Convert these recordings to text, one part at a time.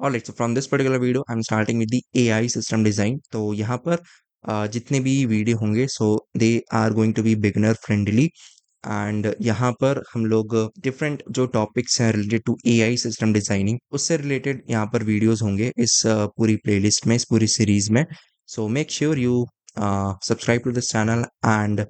Alright, so from this particular video I am starting with the AI system design. तो यहाँ पर जितने भी वीडियो होंगे so they are going to be beginner friendly. And यहाँ पर हम लोग डिफरेंट जो टॉपिक्स हैं related to AI system designing उससे रिलेटेड यहाँ पर वीडियोस होंगे इस पूरी प्लेलिस्ट में, इस पूरी सीरीज में। So make sure you subscribe to this channel and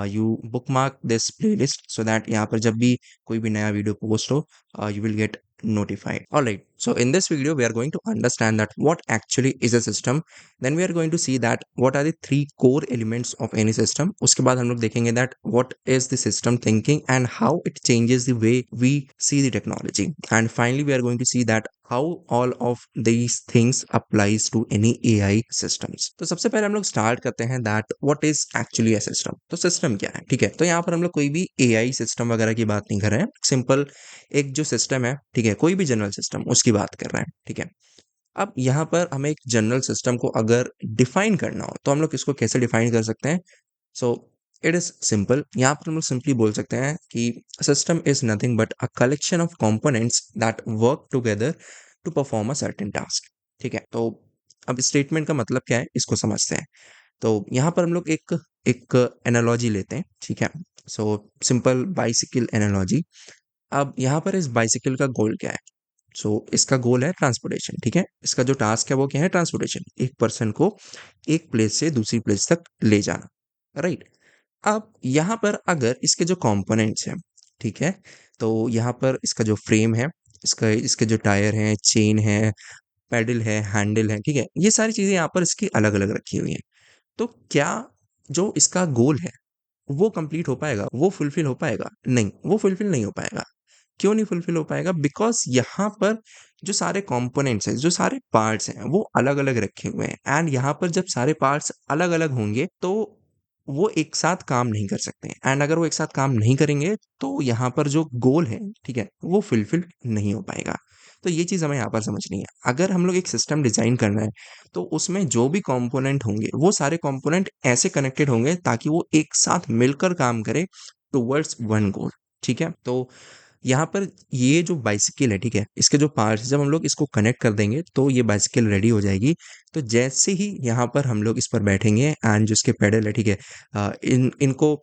you bookmark this playlist so that यहाँ पर जब भी कोई भी नया वीडियो पोस्ट हो you will get notified. Alright, so in this video we are going to understand that what actually is a system. Then we are going to see that what are the three core elements of any system. उसके बाद हम लोग देखेंगे that what is the system thinking and how it changes the way we see the technology. And finally we are going to see that how all of these things applies to any AI systems. तो सबसे पहले हम लोग start करते हैं that what is actually a system. तो system क्या है, ठीक है। तो यहाँ पर हम लोग कोई भी AI सिस्टम वगैरह की बात नहीं कर रहे हैं, सिंपल एक जो सिस्टम है, ठीक है, कोई भी जनरल सिस्टम उसकी बात कर रहे हैं, ठीक है। अब यहाँ पर हमें एक जनरल सिस्टम को अगर डिफाइन करना हो तो हम लोग इसको कैसे डिफाइन कर सकते हैं? So it is simple. यहाँ पर हम लोग सिंपली बोल सकते हैं कि system is nothing but a collection of components that work together to perform a certain task, ठीक है। तो अब स्टेटमेंट का मतलब क्या है इसको समझते हैं। तो यहाँ पर हम लोग एक एक एनालॉजी लेते हैं, ठीक है। So simple bicycle analogy. अब यहाँ पर इस बाइसिकल का गोल क्या है? इसका गोल है ट्रांसपोर्टेशन, ठीक है। इसका जो टास्क है वो क्या है? ट्रांसपोर्टेशन, एक पर्सन को एक प्लेस से दूसरी प्लेस तक ले जाना, राइट। अब यहाँ पर अगर इसके जो कंपोनेंट्स हैं, ठीक है, तो यहाँ पर इसका जो फ्रेम है, इसका इसके जो टायर हैं, चेन है, पेडल है, हैंडल है, ठीक है, ये सारी चीजें यहाँ पर इसकी अलग अलग रखी हुई हैं। तो क्या जो इसका गोल है वो कंप्लीट हो पाएगा, वो फुलफिल हो पाएगा? नहीं, वो फुलफिल नहीं हो पाएगा। क्यों नहीं फुलफिल हो पाएगा? बिकॉज यहाँ पर जो सारे कंपोनेंट्स हैं, जो सारे पार्ट्स हैं, वो अलग अलग रखे हुए हैं। एंड यहाँ पर जब सारे पार्ट्स अलग अलग होंगे तो वो एक साथ काम नहीं कर सकते। एंड अगर वो एक साथ काम नहीं करेंगे तो यहाँ पर जो गोल है, ठीक है, वो फुलफिल नहीं हो पाएगा। तो ये चीज हमें यहाँ पर समझनी है। अगर हम लोग एक सिस्टम डिजाइन करना है तो उसमें जो भी कंपोनेंट होंगे वो सारे कंपोनेंट ऐसे कनेक्टेड होंगे ताकि वो एक साथ मिलकर काम करे टुवर्ड्स वन गोल, ठीक है। तो यहाँ पर ये जो बाइसिकल है, ठीक है, इसके जो पार्ट्स जब हम लोग इसको कनेक्ट कर देंगे तो ये बाइसिकल रेडी हो जाएगी। तो जैसे ही यहाँ पर हम लोग इस पर बैठेंगे एंड जो इसके पेडल है, ठीक है, इनको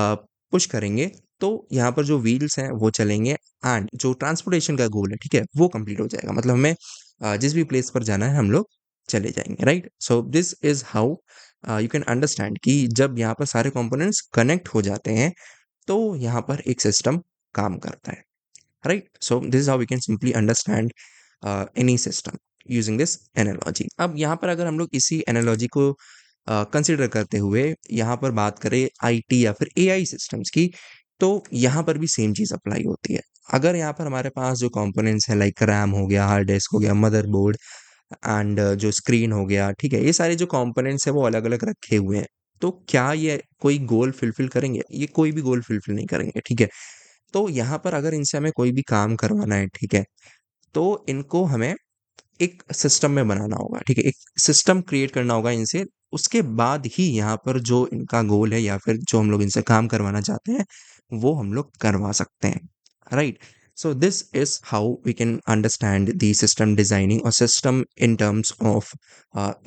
पुश करेंगे तो यहाँ पर जो व्हील्स हैं वो चलेंगे एंड जो ट्रांसपोर्टेशन का गोल है, ठीक है, वो कंप्लीट हो जाएगा। मतलब हमें जिस भी प्लेस पर जाना है हम लोग चले जाएंगे, right. So this is how you can understand कि जब यहाँ पर सारे कंपोनेंट्स कनेक्ट हो जाते हैं तो यहाँ पर एक सिस्टम काम करता है, right? So this is how we can simply understand any system using this analogy. अब यहाँ पर अगर हम लोग इसी एनालॉजी को कंसिडर करते हुए यहाँ पर बात करें आईटी या फिर एआई सिस्टम्स की, तो यहाँ पर भी सेम चीज अप्लाई होती है। अगर यहाँ पर हमारे पास जो कंपोनेंट्स हैं लाइक रैम हो गया, हार्ड डिस्क हो गया, मदरबोर्ड एंड जो स्क्रीन हो गया, ठीक है, ये सारे जो कंपोनेंट्स हैं वो अलग अलग रखे हुए हैं। तो क्या ये कोई गोल फुलफिल करेंगे? ये कोई भी गोल फुलफिल नहीं करेंगे, ठीक है। तो यहाँ पर अगर इनसे हमें कोई भी काम करवाना है, ठीक है, तो इनको हमें एक सिस्टम में बनाना होगा, ठीक है, एक सिस्टम क्रिएट करना होगा इनसे। उसके बाद ही यहाँ पर जो इनका गोल है या फिर जो हम लोग इनसे काम करवाना चाहते हैं वो हम लोग करवा सकते हैं, right. So this is how we can understand the system designing और system in terms of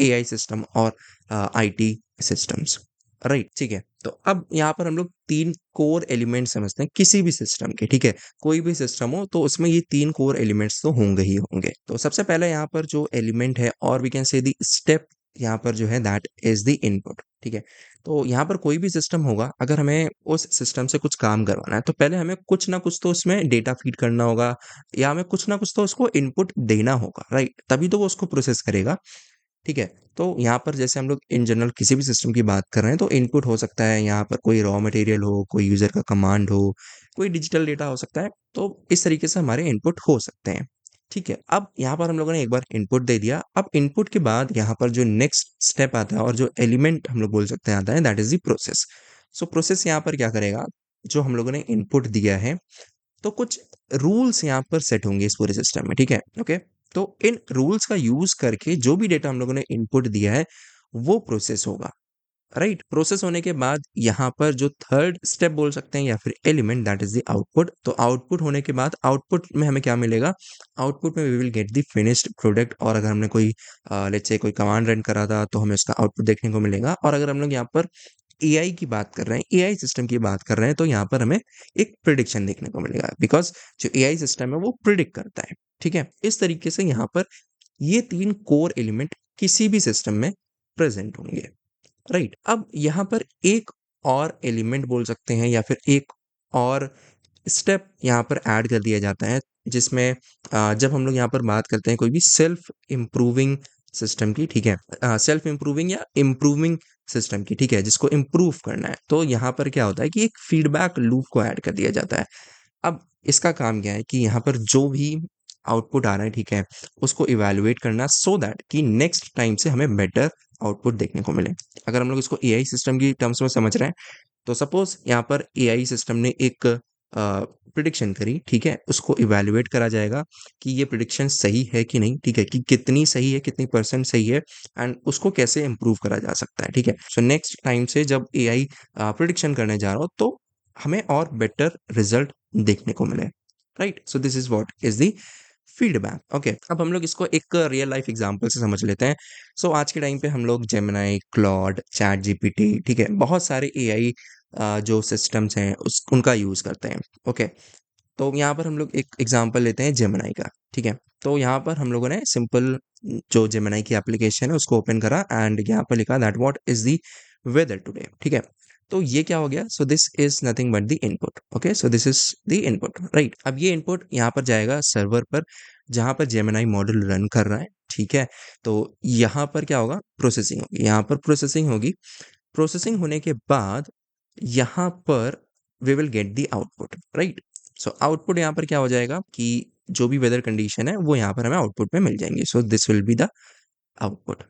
AI system और आईटी सिस्टम्स, राइट, ठीक है। तो अब यहाँ पर हम लोग तीन कोर एलिमेंट समझते हैं किसी भी सिस्टम के, ठीक है। कोई भी सिस्टम हो तो उसमें ये तीन कोर एलिमेंट्स तो होंगे ही होंगे। तो सबसे पहले यहाँ पर जो एलिमेंट है और we can say the step यहाँ पर जो है दैट इज द इनपुट, ठीक है। तो यहाँ पर कोई भी सिस्टम होगा, अगर हमें उस सिस्टम से कुछ काम करवाना है तो पहले हमें कुछ ना कुछ तो उसमें डेटा फीड करना होगा या हमें कुछ ना कुछ तो उसको इनपुट देना होगा, राइट, तभी तो वो उसको प्रोसेस करेगा, ठीक है। तो यहाँ पर जैसे हम लोग इन जनरल किसी भी सिस्टम की बात कर रहे हैं तो इनपुट हो सकता है यहाँ पर कोई रॉ मटेरियल हो, कोई यूजर का कमांड हो, कोई डिजिटल डेटा हो सकता है। तो इस तरीके से हमारे इनपुट हो सकते हैं, ठीक है। अब यहाँ पर हम लोगों ने एक बार इनपुट दे दिया। अब इनपुट के बाद यहाँ पर जो नेक्स्ट स्टेप आता है और जो एलिमेंट हम लोग बोल सकते हैं आता है that is the process. So process यहाँ पर क्या करेगा? जो हम लोगों ने इनपुट दिया है तो कुछ रूल्स यहाँ पर सेट होंगे इस पूरे सिस्टम में, ठीक है, ओके। तो इन रूल्स का यूज करके जो भी डेटा हम लोगों ने इनपुट दिया है वो प्रोसेस होगा, राइट। प्रोसेस होने के बाद यहाँ पर जो थर्ड स्टेप बोल सकते हैं या फिर element, that is the output. तो आउटपुट होने के बाद आउटपुट में हमें क्या मिलेगा? आउटपुट में we will get the finished product. और अगर हमने कोई लेट्स से कोई कमांड रन करा था तो हमें उसका आउटपुट देखने को मिलेगा। और अगर हम लोग यहाँ पर एआई की बात कर रहे हैं, एआई सिस्टम की बात कर रहे हैं, तो यहाँ पर हमें एक प्रिडिक्शन देखने को मिलेगा, बिकॉज जो एआई सिस्टम है वो प्रिडिक्ट करता है। ठीक है, इस तरीके से यहाँ पर ये तीन कोर एलिमेंट किसी भी सिस्टम में प्रेजेंट होंगे। राइट। अब यहाँ पर एक और एलिमेंट बोल सकते हैं या फिर एक और स्टेप यहाँ पर ऐड कर दिया जाता है, जिसमें जब हम लोग यहाँ पर बात करते हैं कोई भी सेल्फ इम्प्रूविंग सिस्टम की, ठीक है, सेल्फ इम्प्रूविंग या इम्प्रूविंग सिस्टम की, ठीक है, जिसको इम्प्रूव करना है, तो यहाँ पर क्या होता है कि एक फीडबैक लूप को ऐड कर दिया जाता है। अब इसका काम क्या है कि यहाँ पर जो भी आउटपुट आ रहा है, ठीक है, उसको इवैल्यूएट करना सो दैट कि नेक्स्ट टाइम से हमें बेटर आउटपुट देखने को मिले। अगर हम लोग इसको एआई सिस्टम की टर्म्स में समझ रहे हैं, तो सपोज यहाँ पर एआई सिस्टम ने एक प्रिडिक्शन करी, ठीक है, उसको इवैल्यूएट करा जाएगा कि ये प्रिडिक्शन सही है कि नहीं, ठीक है, कि कितनी सही है, कितनी परसेंट सही है, एंड उसको कैसे इम्प्रूव करा जा सकता है। ठीक है, सो नेक्स्ट टाइम से जब एआई प्रिडिक्शन करने जा रहा हो तो हमें और बेटर रिजल्ट देखने को मिले। Right, so this is what is the feedback. Okay, अब हम लोग इसको एक रियल लाइफ एग्जांपल से समझ लेते हैं। सो आज के टाइम पे हम लोग जेमिनाई, क्लॉड, चैट जीपीटी, ठीक है, बहुत सारे एआई जो सिस्टम्स हैं उस उनका यूज करते हैं। ओके, तो यहाँ पर हम लोग एक एग्जांपल लेते हैं जेमिनाई का। ठीक है, तो यहाँ पर हम लोगों ने सिंपल जो जेमिनाई की एप्लीकेशन है उसको ओपन करा एंड यहाँ पर लिखा that what is the weather today. ठीक है, तो ये क्या हो गया? So this is nothing but the input. Okay, so this is the input. Right, अब ये इनपुट यहाँ पर जाएगा सर्वर पर, जहाँ पर जेमिनाई मॉडल रन कर रहा है। ठीक है, तो यहाँ पर क्या होगा? प्रोसेसिंग होगी, यहाँ पर प्रोसेसिंग होगी। प्रोसेसिंग होने के बाद यहाँ पर we will get the output. Right, so output यहाँ पर क्या हो जाएगा कि जो भी वेदर कंडीशन है वो यहाँ पर हमें आउटपुट में मिल जाएंगे। So this will be the output.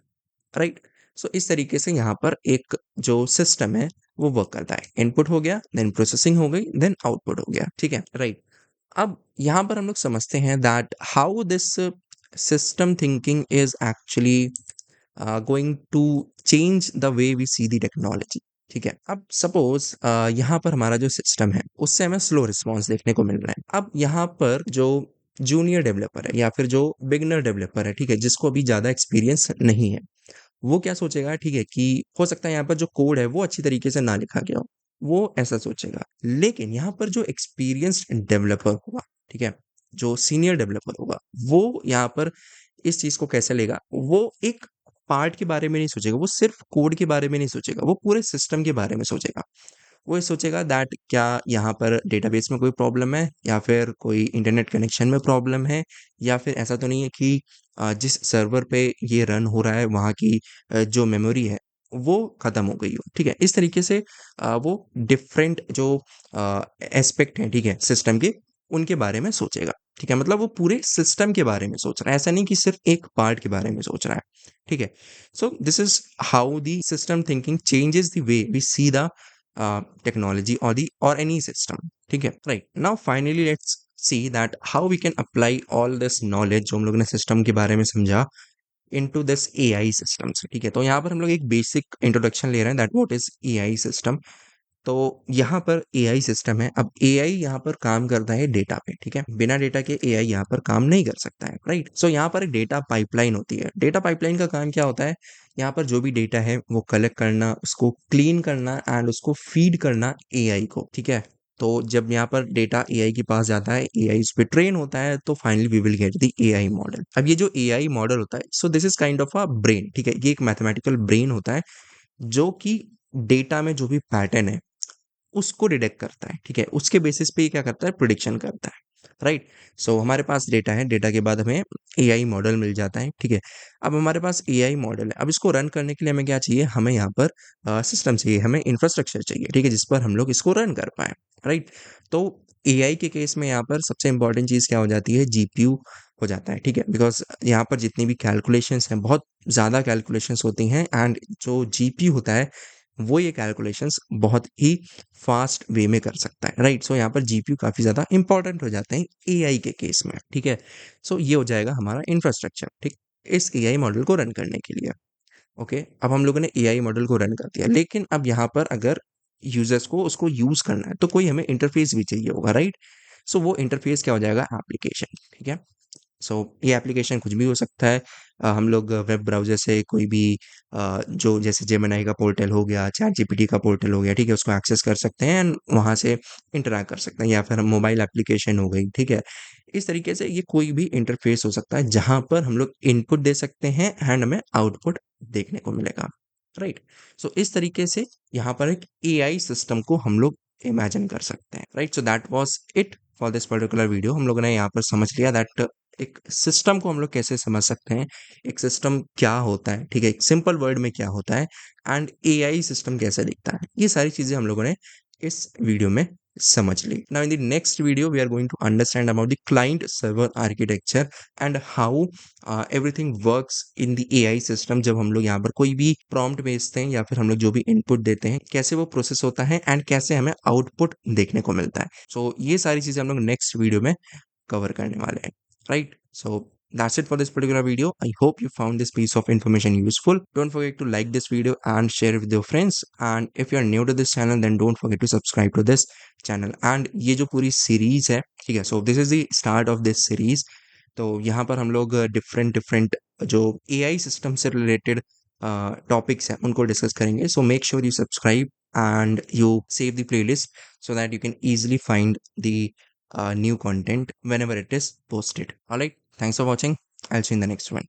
Right, so इस तरीके से यहाँ पर एक जो सिस्टम है वो वर्क करता है। इनपुट हो गया, देन प्रोसेसिंग हो गई, देन आउटपुट हो गया। ठीक है, राइट। अब यहाँ पर हम लोग समझते हैं that how this system thinking is actually going to change the way we see the technology. ठीक है, अब सपोज यहाँ पर हमारा जो सिस्टम है उससे हमें स्लो रिस्पॉन्स देखने को मिल रहा है। अब यहाँ पर जो जूनियर डेवलपर है या फिर जो बिगनर डेवलपर है, ठीक है, जिसको अभी ज़्यादा एक्सपीरियंस नहीं है, वो क्या सोचेगा? ठीक है, कि हो सकता है यहाँ पर जो कोड है वो अच्छी तरीके से ना लिखा गया हो, वो ऐसा सोचेगा। लेकिन यहाँ पर जो एक्सपीरियंस्ड डेवलपर होगा, ठीक है, जो सीनियर डेवलपर होगा, वो यहाँ पर इस चीज को कैसे लेगा? वो एक पार्ट के बारे में नहीं सोचेगा, वो सिर्फ कोड के बारे में नहीं सोचेगा, वो पूरे सिस्टम के बारे में सोचेगा। वो ये सोचेगा दैट क्या यहाँ पर डेटाबेस में कोई प्रॉब्लम है, या फिर कोई इंटरनेट कनेक्शन में प्रॉब्लम है, या फिर ऐसा तो नहीं है कि जिस सर्वर पे ये रन हो रहा है वहाँ की जो मेमोरी है वो खत्म हो गई हो। ठीक है, इस तरीके से वो डिफरेंट जो एस्पेक्ट हैं, ठीक है, सिस्टम के, उनके बारे में सोचेगा। ठीक है, मतलब वो पूरे सिस्टम के बारे में सोच रहा है, ऐसा नहीं कि सिर्फ एक पार्ट के बारे में सोच रहा है। ठीक है, so this is how the system thinking changes the way we see the technology or any system. ठीक है, right now finally let's see that how we can apply all this knowledge जो हम लोग ने सिस्टम के बारे में समझा into this AI systems। ठीक है, तो यहाँ पर हम लोग एक बेसिक इंट्रोडक्शन ले रहे हैं that what is AI system. तो यहाँ पर एआई सिस्टम है। अब एआई यहाँ पर काम करता है डेटा पे। ठीक है, बिना डेटा के एआई यहाँ पर काम नहीं कर सकता है। राइट, सो यहाँ पर एक डेटा पाइपलाइन होती है। डेटा पाइपलाइन का काम क्या होता है? यहाँ पर जो भी डेटा है वो कलेक्ट करना, उसको क्लीन करना एंड उसको फीड करना एआई को। ठीक है, तो जब यहाँ पर डेटा एआई के पास जाता है, एआई उस पर ट्रेन होता है, तो finally we will get the AI model. अब ये जो एआई मॉडल होता है, so this is kind of a brain. ठीक है, ये एक मैथमेटिकल ब्रेन होता है जो कि डेटा में जो भी पैटर्न है उसको डिटेक्ट करता है। ठीक है, उसके बेसिस पे ये क्या करता है? प्रिडिक्शन करता है। राइट, सो हमारे पास डेटा है, डेटा के बाद हमें एआई मॉडल मिल जाता है। ठीक है, अब हमारे पास एआई मॉडल है, अब इसको रन करने के लिए हमें क्या चाहिए? हमें यहाँ पर सिस्टम चाहिए, हमें इंफ्रास्ट्रक्चर चाहिए। ठीक है, जिस पर हम लोग इसको रन कर पाए। राइट, तो एआई के केस में यहाँ पर सबसे इंपॉर्टेंट चीज़ क्या हो जाती है? जीपीयू हो जाता है। ठीक है, बिकॉज यहाँ पर जितनी भी कैलकुलेशंस हैं, बहुत ज़्यादा कैलकुलेशंस होती हैं, एंड जो जीपीयू होता है वो ये कैलकुलेशंस बहुत ही फास्ट वे में कर सकता है। राइट, सो यहाँ पर जीपीयू काफ़ी ज़्यादा इंपॉर्टेंट हो जाते हैं एआई के केस में। ठीक है, सो ये हो जाएगा हमारा इंफ्रास्ट्रक्चर, ठीक, इस एआई मॉडल को रन करने के लिए। ओके, अब हम लोगों ने एआई मॉडल को रन कर दिया, लेकिन अब यहाँ पर अगर यूजर्स को उसको यूज करना है तो कोई हमें इंटरफेस भी चाहिए होगा, राइट? सो वो इंटरफेस क्या हो जाएगा? एप्लीकेशन। ठीक है, सो ये एप्लीकेशन कुछ भी हो सकता है। हम लोग वेब ब्राउज़र से कोई भी जो जैसे जेमिनी का पोर्टल हो गया, चैट जीपीटी का पोर्टल हो गया, ठीक है, उसको एक्सेस कर सकते हैं एंड वहाँ से इंटरैक्ट कर सकते हैं, या फिर हम मोबाइल एप्लीकेशन हो गई, ठीक है। इस तरीके से ये कोई भी इंटरफेस हो सकता है जहाँ पर हम लोग इनपुट दे सकते हैं एंड हमें आउटपुट देखने को मिलेगा, राइट? सो इस तरीके से यहाँ पर एक एआई सिस्टम को हम लोग इमेजिन कर सकते हैं, right? So that was it for this particular video. हम लोगों ने यहाँ पर समझ लिया दैट एक सिस्टम को हम लोग कैसे समझ सकते हैं, एक सिस्टम क्या होता है, ठीक है, एक सिंपल वर्ड में क्या होता है एंड एआई सिस्टम कैसे दिखता है। ये सारी चीजें हम लोगों ने इस वीडियो में समझ ली। Now in the next video we are going to understand about the client server architecture and how everything works in the AI system. जब हम लोग यहाँ पर कोई भी प्रॉम्प्ट भेजते हैं या फिर हम लोग जो भी इनपुट देते हैं, कैसे वो प्रोसेस होता है एंड कैसे हमें आउटपुट देखने को मिलता है। सो ये सारी चीजें हम लोग नेक्स्ट वीडियो में कवर करने वाले हैं, right? So that's it for this particular video. I hope you found this piece of information useful. Don't forget to like this video and share it with your friends, and if you are new to this channel then don't forget to subscribe to this channel. And ये जो पूरी series है, ठीक है, so this is the start of this series. तो यहाँ पर हम लोग डिफरेंट डिफरेंट जो एआई सिस्टम से रिलेटेड टॉपिक्स हैं उनको डिस्कस करेंगे. सो make sure you subscribe and you save the playlist so that you can easily find the new content whenever it is posted. All right, thanks for watching. I'll see you in the next one.